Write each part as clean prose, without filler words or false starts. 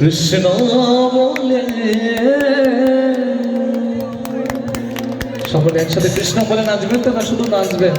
কৃষ্ণ বলে সকলে একসাথে কৃষ্ণ বলে নাচবেন তো না শুধু নাচবেন?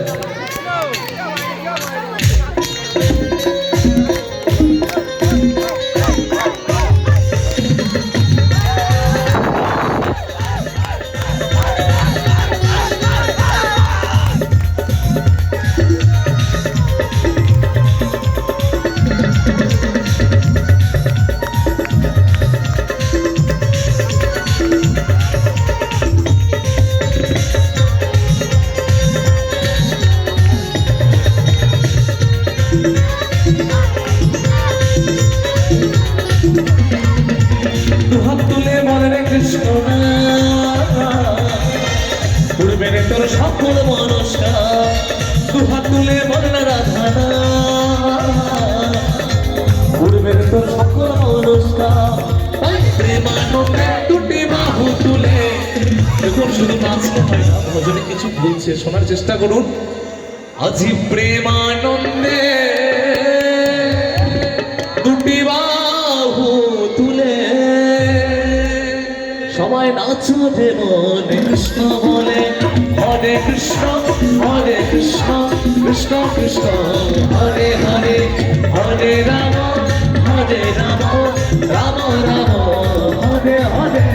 দুহাত তুলে বলে রে কৃষ্ণ উড়বে রে তোর সকল মনস্কা। দুহাত তুলে বলে না রাধা উড়বে রে তোর সকল মনস্কা। প্রেমানন্দে দুটি বাহু তুলে দেখুন, শুধু নাচতে হয় না, ভজনে কিছু বলছে, শোনার চেষ্টা করুন। আজি প্রেমানন্দে দুটি বাহু তুলে সবাই নাচো রে মনে কৃষ্ণ বলে। হরে কৃষ্ণ হরে কৃষ্ণ কৃষ্ণ কৃষ্ণ হরে হরে, হরে রাম রাম রাম হরে হরে।